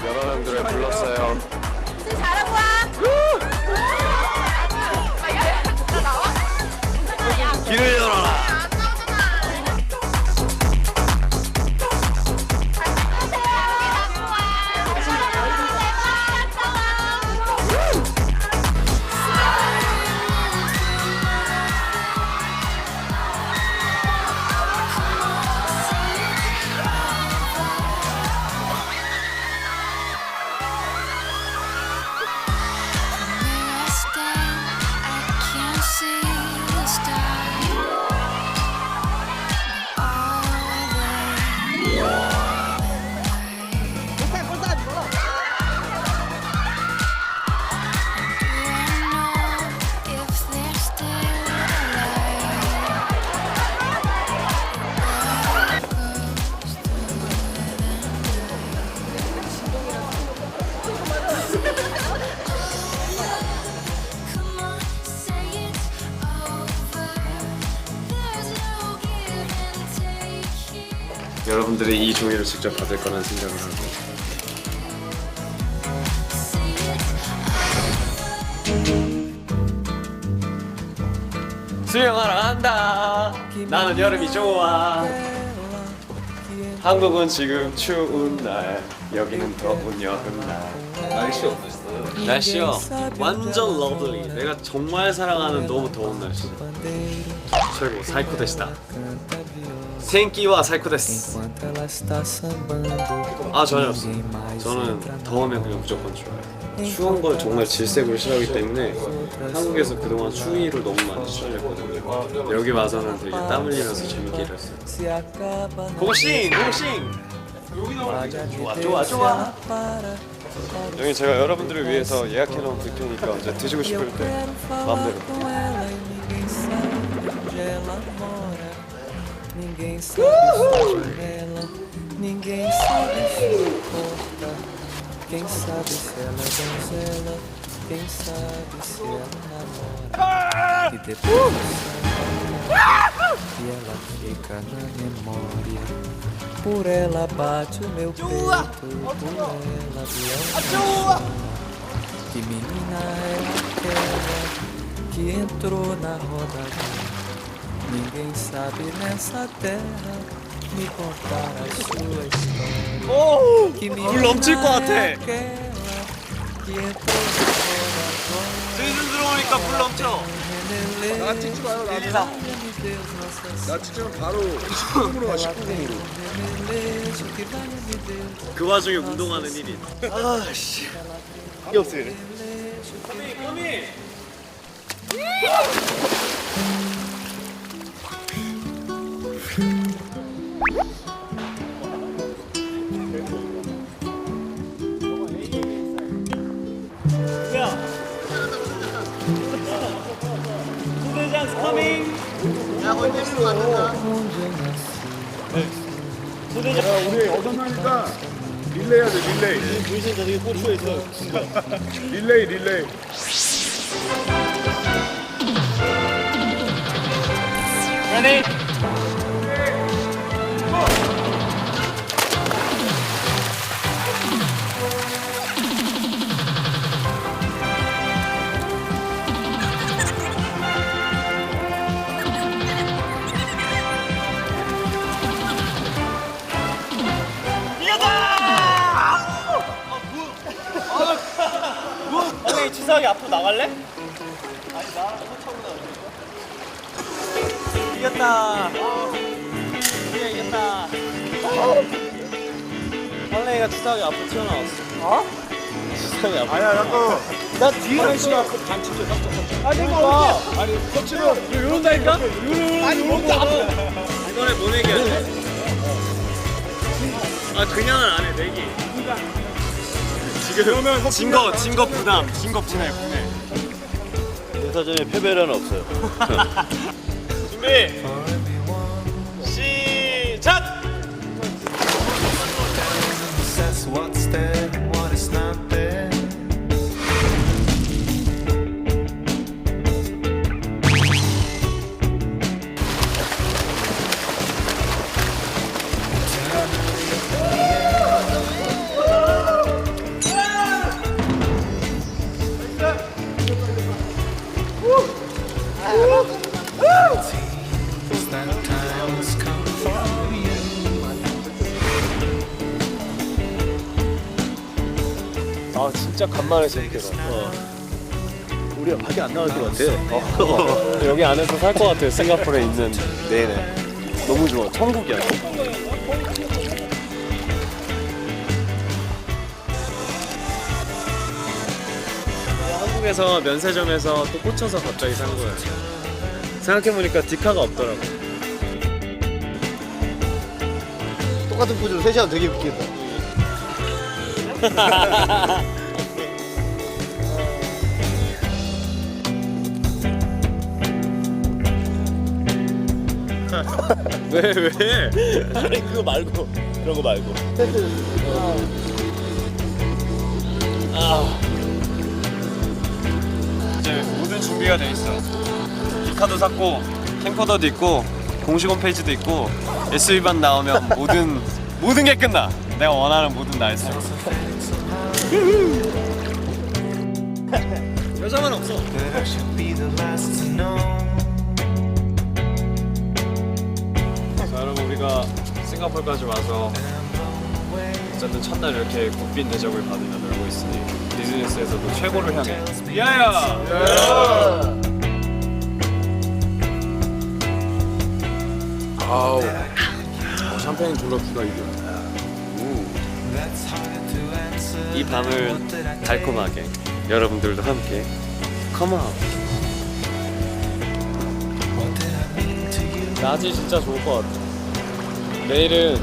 여러 명들을 불렀어요. 잘하고 와. 길을 열어라. 여러분들이 이 종이를 직접 받을 거란 생각을 하고 수영하러 간다. 나는 여름이 좋아. 한국은 지금 추운 날, 여기는 더운 여름날. 날씨 어땠어요? 날씨요 완전 러블리. 내가 정말 사랑하는 너무 더운 날씨. 최고 사이코 데스다. 생기와 사이코 데스. 아 전혀 없어. 저는 더우면 그냥 무조건 추워요. 추운 걸 정말 질색으로 싫어하기 때문에 한국에서 그동안 추위를 너무 많이 시달렸거든요. 여기 와서는 되게 땀 흘리면서 재밌게 일했어요. 고싱! 고싱! 좋아 좋아. 여기 제가 여러분들을 위해서 예약해놓은 뷔페니까 언제 드시고 싶을 때 마음대로. Ninguém sabe se ela, ninguém sabe se importa. Quem sabe se ela é donzela, quem sabe se ela namora. E depois e ela fica na memória. Por ela bate o meu peito, por ela viaja. Que menina é aquela que entrou na roda? Ninguém sabe nessa terra me contar a sua história. 오! Que 물 넘칠 것 같아. é aquela que entrou na roda? 시즌 들어오니까 물 넘쳐. 나 찍지 마요. 나 찍으면 바로 19금으로 가 19금으로. 그 와중에 운동하는 1인. 아씨. 이게 없어요. 꼬미. 우리 얻어나니까 릴레이 해야 돼. 릴레이. 물신 저기 고추에 있어. 릴레이. Ready? 형이 치사하게 앞으로 나갈래? 아니 나 이겼다. 우리가 이겼다. 할래이가 치사하게 앞으로 튀어나왔어. 어? 치사하게 앞으로. 아니야, 자꾸 나 뒤에 씨가 반 찍혀. 깜짝. 아니 이거 아니, 터치로 이런다니까? 아니 뭔가 이번에 뭐 내기 할래? 아 그냥은 안 해. 내기. 지금 진거 부담. 진거 분해. 인사전에 패배란 없어요. 준비 시작. That's what's there, what is not there. 아 진짜 간만에 재밌게 봐. 우리가 밖에 안 나갈 것 같아. 여기 안에서 살 것 같아요. 싱가포르에 있는. 네네. 너무 좋아. 천국이야. 한국에서 면세점에서 또 꽂혀서 갑자기 산 거예요. 생각해보니까 디카가 없더라고. 똑같은 포즈로 3시간 되게 웃기겠다. 왜? 아니 그거 말고 그런 거 말고. 이제 모든 준비가 돼 있어. 디카도 샀고 캠코더도 있고 공식 홈페이지도 있고 SUV만 나오면 모든 게 끝나. 내가 원하는 모든 다 했어. 여자만 없어. 자 여러분 우리가 싱가포르까지 와서 어쨌든 첫날 이렇게 국빈 대접을 받으며 놀고 있으니 비즈니스에서도 최고를 향해 야야! 아우. 샴페인 졸라 주다 이게. 이 밤을 달콤하게 여러분들도 함께 Come on. 낮이 진짜 좋을 것 같아. 내일은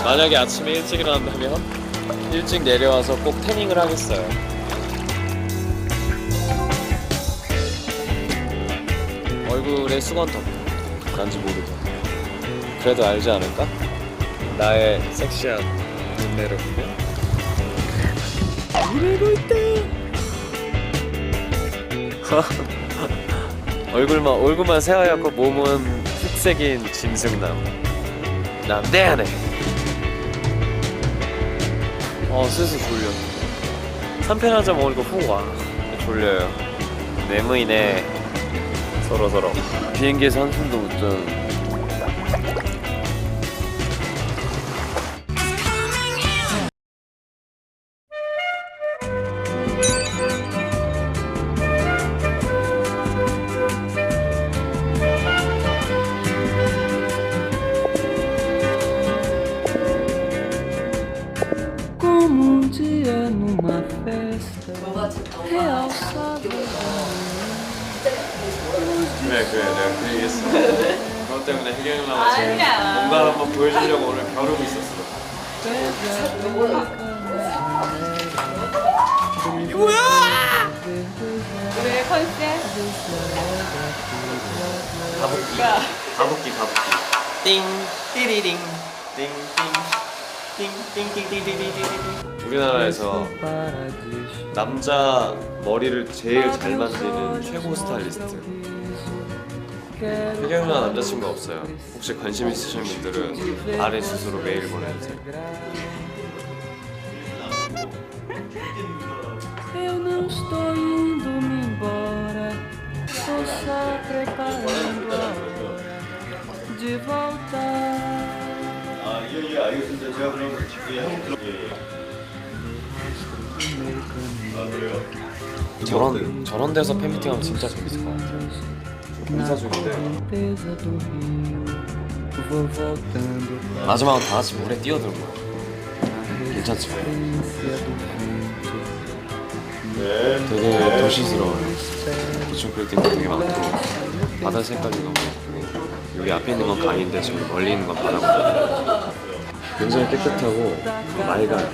만약에 아침에 일찍 일어난다면 일찍 내려와서 꼭 태닝을 하겠어요. 얼굴에 수건 덮고 난지 모르게 그래도 알지 않을까? 나의 섹시한 눈매를 보며 이러고 있다. 얼굴만 새하얗고 몸은 흑색인 짐승남. 난 내 안에. 슬슬 졸려. 3펜 한 잔 먹으니까 훅 와. 졸려요. 내무이네. 서로. 비행기에서 한숨도 못 자는. Como dia numa festa realçada. 그래 내가 그 얘기했어. 그것 때문에 혜경이 누나가 지금 뭔가 한번 보여주려고 오늘 벼르고 있었어. 왜 컨셉? 가복기. 띵 띠리링 띵띵띵띵띵띵띵띵. 우리나라에서 남자 머리를 제일 잘 만드는 최고 스타일리스트. 혜경 누나 남자친구 없어요. 혹시 관심 있으신 분들은 아래 주소로 메일 보내주세요. Eu não estou indo me embora, estou só preparando a hora de voltar. 이거 알겠습니다. 제가 그럼 저런 데서 팬미팅하면 진짜 재밌을 것 같아요. 공사 중인데 Limpeza do rio, vou voltando. 마지막은 다 같이 물에 뛰어들고 괜찮지? Essência do vento. 되게 도시스러워요. 고층 빌딩도 되게 많고 바다 색깔이 너무 예쁘고 여기 앞에 있는 건 강인데 저기 멀리 있는 건 바다거든요. 굉장히 깨끗하고 맑아요.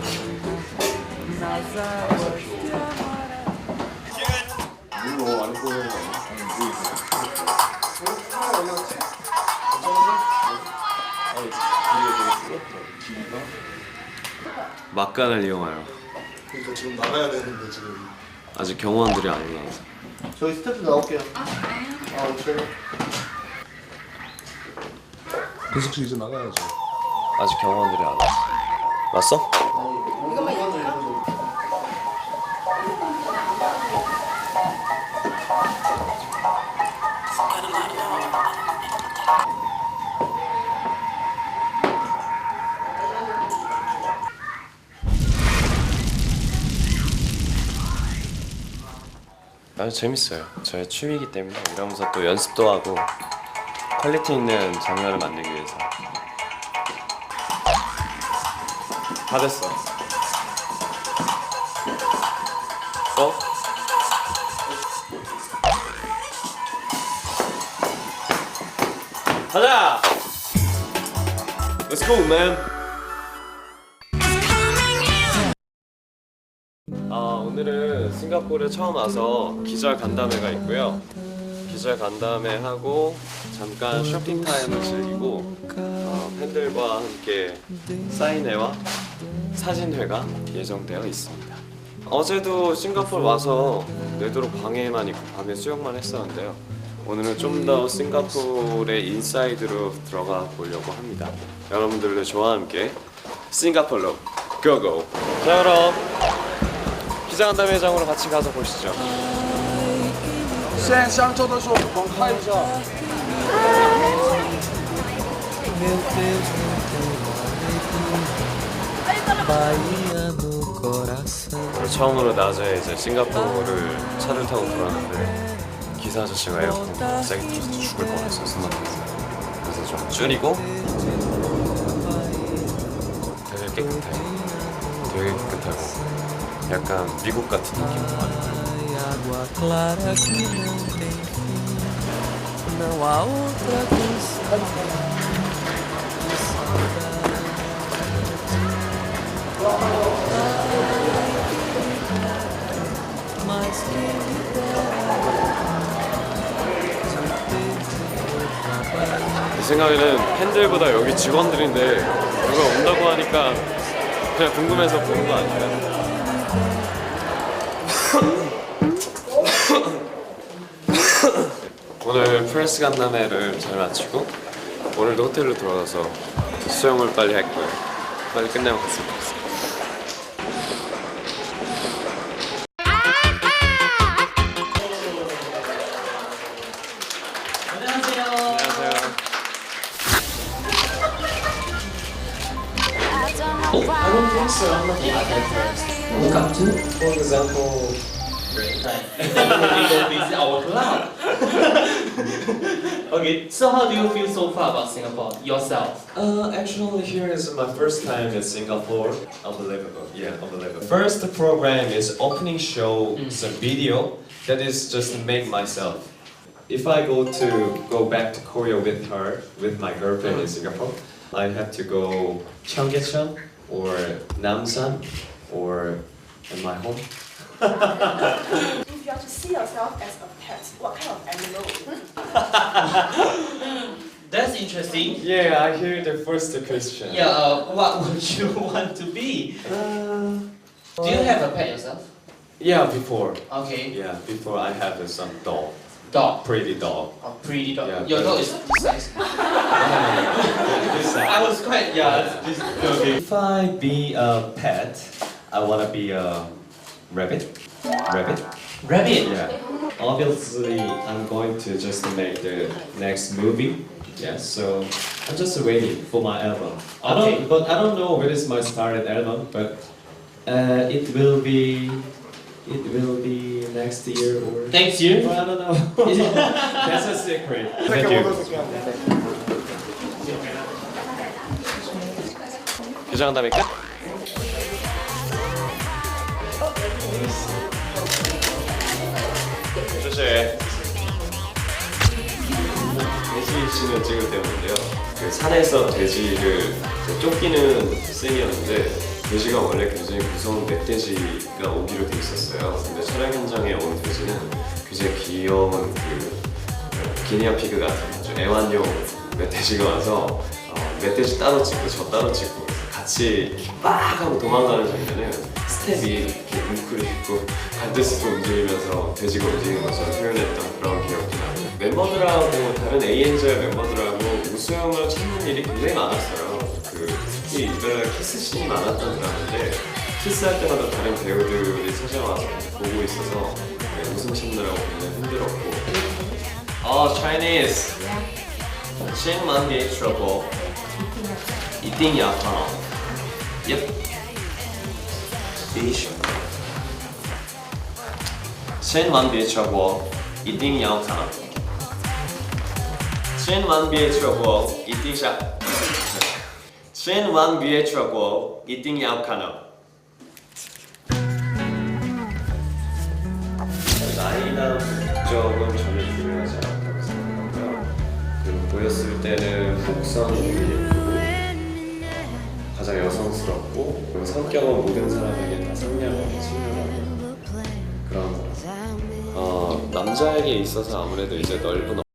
막간을 이용하여 지금 나가야 되는데 지금. 아직 경호원들이 안 올라와서 저희 스태프 나올게요. 계속 이제 나가야죠. 아직 경호원들이 안 왔어. 왔어? 아주 재밌어요. 저의 취미이기 때문에 이러면서 또 연습도 하고 퀄리티 있는 장면을 만들기 위해서. 다 됐어. 가자! Let's go, man! 오늘은 싱가포르에 처음 와서 기절 간담회가 있고요. 기절 간담회 하고 잠깐 쇼핑 타임을 즐기고 팬들과 함께 사인회와 사진회가 예정되어 있습니다. 어제도 싱가포르 와서 내도록 방에만 있고 밤에 수영만 했었는데요. 오늘은 좀 더 싱가포르의 인사이드로 들어가 보려고 합니다. 여러분들도 저와 함께 싱가포르로 고고! 자 그럼 기자간담회장으로 같이 가서 보시죠. 现在上车的时候我们看一下 Meu Deus, Bahia no coração. 오늘 처음으로 낮에 이제 싱가포르를 차를 타고 돌아왔는데 기사 아저씨가 에어컨 세게 틀어서 죽을 뻔했어요. 숨 막혀서. 그래서 좀 줄이고 되게 깨끗해요. 되게 깨끗하고 약간 미국 같은 느낌도 많이 들고. Água clara que não tem fim. Não há outra canção de saudade. Mas quem me 제 생각에는 팬들보다 여기 직원들인데 누가 온다고 하니까 그냥 궁금해서 보는 거 아니에요? 오늘 프레스 간담회를 잘 마치고 오늘도 호텔로 돌아가서 수영을 빨리 할 거예요. 빨리 끝내면 갔으면 좋겠어요. I don't think so. I'm not that first. Look up to? For example, It's our club. Okay, so how do you feel so far about Singapore yourself? actually here is my first time in Singapore. Unbelievable. Yeah, unbelievable. First program is opening show. It's a video that is just make myself. If I go back to Korea with her, with my girlfriend in Singapore, I have to go Cheonggyecheon or Namsan or in my home. If you are to see yourself as a pet, what kind of animal? That's interesting. Yeah, I hear the first question. Yeah, what would you want to be? Do you have a pet yourself? Yeah, before. Okay. Yeah, before I have some dog, Dog. pretty dog. A pretty dog. Yeah, Your but- dog is this size. I was quite this okay. If I be a pet, I wanna be a rabbit. Rabbit? Rabbit. Yeah. Obviously, I'm going to just make the next movie. Yeah, so I'm just waiting for my album. Okay. I don't know when is my started album, but it will be next year or. Next year? I don't know. That's a secret. Thank you. 기자간담회 끝. 조심. 돼지신을 찍을 때였는데요. 그 산에서 돼지를 쫓기는 씬이었는데 돼지가 원래 굉장히 무서운 멧돼지가 오기로 돼 있었어요. 근데 촬영 현장에 온 돼지는 굉장히 귀여운 그 기니아 피그 같은 아주 애완용 멧돼지가 와서 멧돼지 따로 찍고 저 따로 찍고 같이 빡 하고 도망가는 장면은 스텝이 이렇게 뭉클이 있고 반대쪽으로 움직이면서 돼지가 움직이는 것처럼 표현했던 그런 기억도 나고 멤버들하고 다른 ANJ 멤버들하고 웃음을 찾는 일이 굉장히 많았어요. 특히 이별 키스씬이 많았던 드라마인데 키스할 때마다 다른 배우들이 찾아와서 보고 있어서 웃음 찾느라고 굉장히 힘들었고 Chinese 千万别 trouble 一定要好 Yep 必须千万别错过，一定要看。千万别错过，一定要。千万别错过，一定要看。 나이나 국적은 전혀 중요하지 않다고 생각하고요. 그리고 보였을 때는 곡선이 예쁘고 가장 여성스럽고 그리고 성격은 모든 사람에게 다 상냥하고 친절하고 그런 거. 남자에게 있어서 아무래도 이제 넓은